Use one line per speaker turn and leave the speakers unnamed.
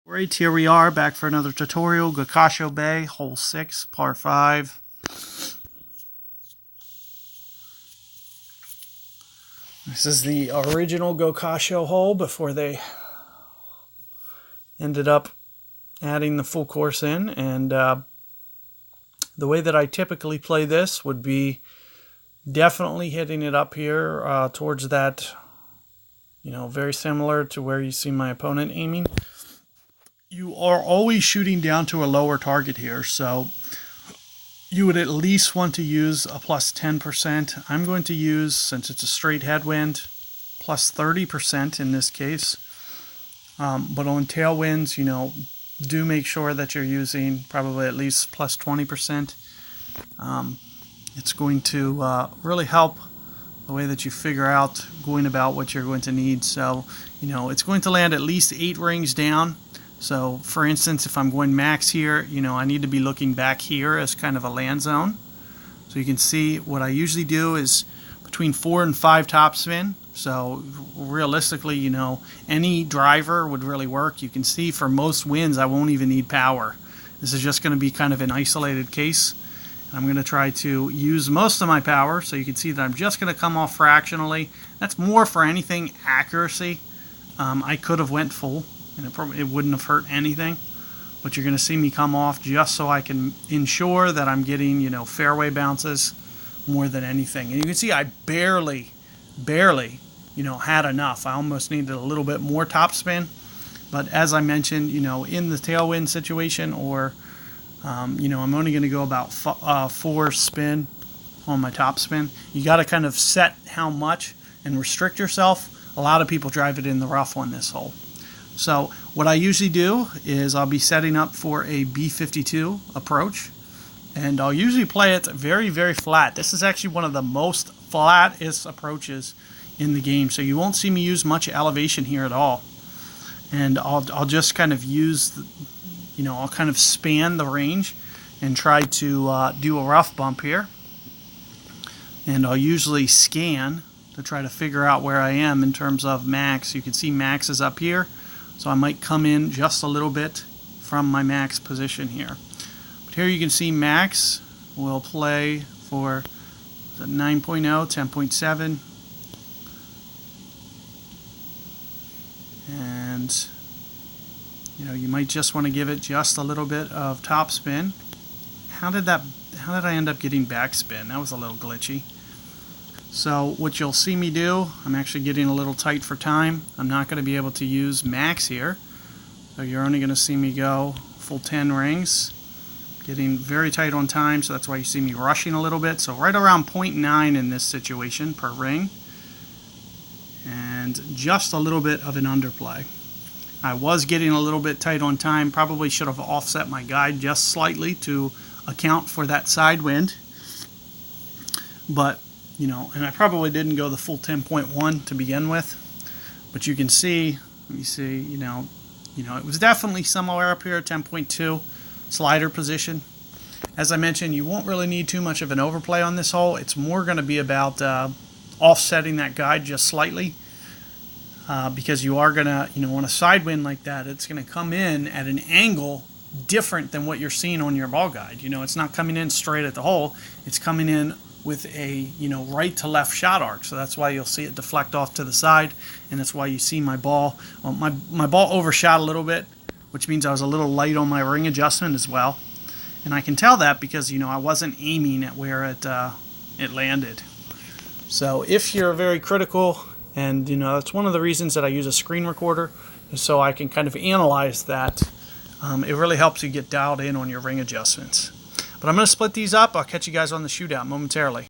Alright, here we are back for another tutorial. Gokasho Bay, hole 6, par 5. This is the original Gokasho hole before they ended up adding the full course in. And the way that I typically play this would be definitely hitting it up here towards that, very similar to where you see my opponent aiming. You are always shooting down to a lower target here, so you would at least want to use a plus 10%. I'm going to use, since it's a straight headwind, plus 30% in this case. But on tailwinds, do make sure that you're using probably at least plus 20%. It's going to really help the way that you figure out going about what you're going to need. So, it's going to land at least 8 rings down. So, for instance, if I'm going max here, I need to be looking back here as kind of a land zone. So you can see what I usually do is between 4 and 5 topspin. So realistically, any driver would really work. You can see for most winds, I won't even need power. This is just going to be kind of an isolated case. I'm going to try to use most of my power, so you can see that I'm just going to come off fractionally. That's more for anything accuracy. I could have went full, and it wouldn't have hurt anything. But you're going to see me come off just so I can ensure that I'm getting, fairway bounces more than anything. And you can see I barely, had enough. I almost needed a little bit more topspin. But as I mentioned, in the tailwind situation, or I'm only going to go about 4 spin on my topspin. You got to kind of set how much and restrict yourself. A lot of people drive it in the rough on this hole. So what I usually do is I'll be setting up for a B52 approach, and I'll usually play it very, very flat. This is actually one of the most flattest approaches in the game, so you won't see me use much elevation here at all. And I'll just kind of use, I'll kind of span the range and try to do a rough bump here. And I'll usually scan to try to figure out where I am in terms of max. You can see max is up here. So I might come in just a little bit from my max position here. But here you can see max will play for 9.0, 10.7. And, you might just want to give it just a little bit of top spin. How did I end up getting backspin? That was a little glitchy. So what you'll see me do, I'm actually getting a little tight for time. I'm not going to be able to use max here. So you're only going to see me go full 10 rings. Getting very tight on time, so that's why you see me rushing a little bit. So right around 0.9 in this situation per ring. And just a little bit of an underplay. I was getting a little bit tight on time. Probably should have offset my guide just slightly to account for that side wind. But and I probably didn't go the full 10.1 to begin with, but you can see, let me see, it was definitely somewhere up here at 10.2 slider position. As I mentioned, you won't really need too much of an overplay on this hole. It's more going to be about offsetting that guide just slightly, because you are going to, on a side wind like that, it's going to come in at an angle different than what you're seeing on your ball guide. It's not coming in straight at the hole. It's coming in with a right to left shot arc, so that's why you'll see it deflect off to the side, and that's why you see my ball. Well, my ball overshot a little bit, which means I was a little light on my ring adjustment as well, and I can tell that because I wasn't aiming at where it landed. So if you're very critical, and that's one of the reasons that I use a screen recorder, is so I can kind of analyze that. It really helps you get dialed in on your ring adjustments. But I'm going to split these up. I'll catch you guys on the shootout momentarily.